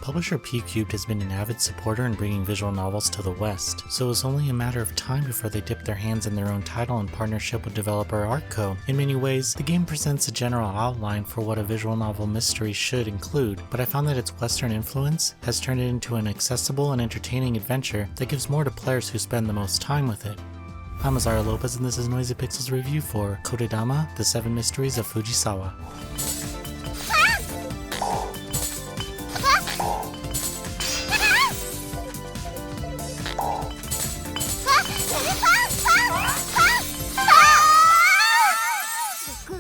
Publisher P-Cubed has been an avid supporter in bringing visual novels to the West, so it was only a matter of time before they dipped their hands in their own title in partnership with developer Artco. In many ways, the game presents a general outline for what a visual novel mystery should include, but I found that its Western influence has turned it into an accessible and entertaining adventure that gives more to players who spend the most time with it. I'm Azara Lopez, and this is Noisy Pixel's review for Kotodama, The 7 Mysteries of Fujisawa.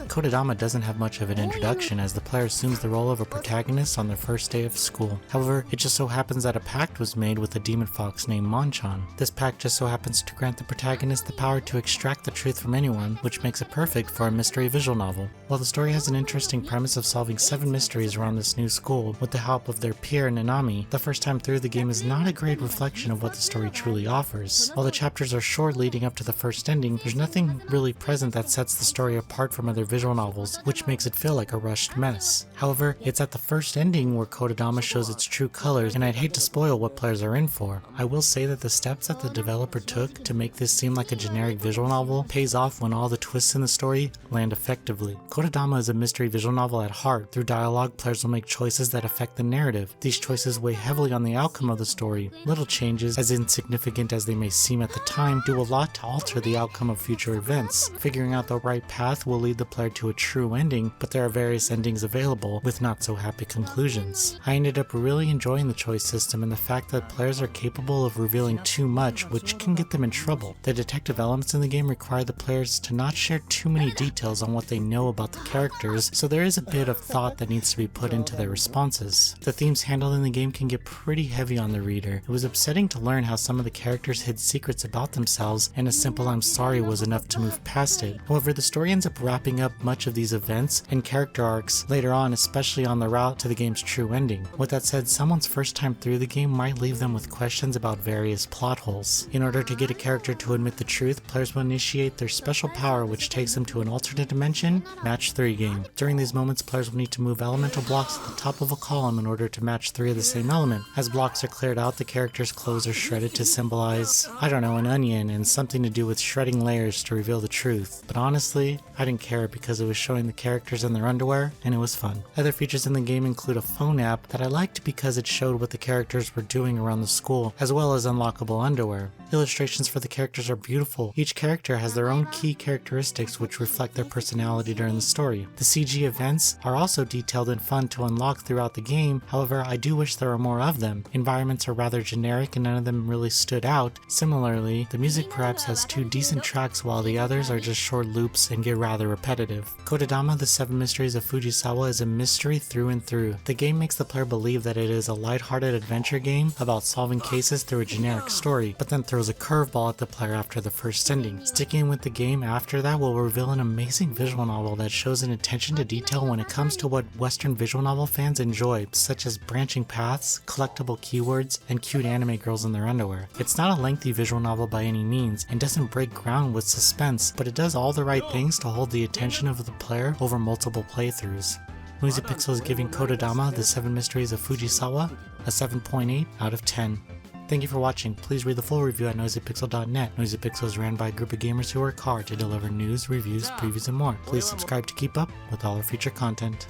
Kotodama doesn't have much of an introduction, as the player assumes the role of a protagonist on their first day of school. However, it just so happens that a pact was made with a demon fox named Monchan. This pact just so happens to grant the protagonist the power to extract the truth from anyone, which makes it perfect for a mystery visual novel. While the story has an interesting premise of solving 7 mysteries around this new school with the help of their peer Nanami, the first time through the game is not a great reflection of what the story truly offers. While the chapters are short leading up to the first ending, there's nothing really present that sets the story apart from other visual novels, which makes it feel like a rushed mess. However, it's at the first ending where Kotodama shows its true colors, and I'd hate to spoil what players are in for. I will say that the steps that the developer took to make this seem like a generic visual novel pays off when all the twists in the story land effectively. Kotodama is a mystery visual novel at heart. Through dialogue, players will make choices that affect the narrative. These choices weigh heavily on the outcome of the story. Little changes, as insignificant as they may seem at the time, do a lot to alter the outcome of future events. Figuring out the right path will lead the player to a true ending, but there are various endings available with not so happy conclusions. I ended up really enjoying the choice system and the fact that players are capable of revealing too much, which can get them in trouble. The detective elements in the game require the players to not share too many details on what they know about the characters, so there is a bit of thought that needs to be put into their responses. The themes handled in the game can get pretty heavy on the reader. It was upsetting to learn how some of the characters hid secrets about themselves, and a simple "I'm sorry" was enough to move past it. However, the story ends up wrapping up much of these events and character arcs later on, especially on the route to the game's true ending. With that said, someone's first time through the game might leave them with questions about various plot holes. In order to get a character to admit the truth, players will initiate their special power, which takes them to an alternate dimension, match 3 game. During these moments, players will need to move elemental blocks at the top of a column in order to match 3 of the same element. As blocks are cleared out, the character's clothes are shredded to symbolize, I don't know, an onion, and something to do with shredding layers to reveal the truth. But honestly, I didn't care because it was showing the characters in their underwear, and it was fun. Other features in the game include a phone app that I liked because it showed what the characters were doing around the school, as well as unlockable underwear. Illustrations for the characters are beautiful. Each character has their own key characteristics which reflect their personality during the story. The CG events are also detailed and fun to unlock throughout the game, however I do wish there were more of them. Environments are rather generic and none of them really stood out. Similarly, the music perhaps has 2 decent tracks while the others are just short loops and get rather repetitive. Kotodama, The 7 Mysteries of Fujisawa is a mystery through and through. The game makes the player believe that it is a lighthearted adventure game about solving cases through a generic story, but then throws a curveball at the player after the first ending. Sticking with the game after that will reveal an amazing visual novel that shows an attention to detail when it comes to what Western visual novel fans enjoy, such as branching paths, collectible keywords, and cute anime girls in their underwear. It's not a lengthy visual novel by any means, and doesn't break ground with suspense, but it does all the right things to hold the attention of the player over multiple playthroughs. Noisy Pixel is giving Kotodama, The 7 Mysteries of Fujisawa a 7.8 out of 10. Thank you for watching. Please read the full review at noisypixel.net. Noisy Pixel is ran by a group of gamers who work hard to deliver news, reviews, previews, and more. Please subscribe to keep up with all our future content.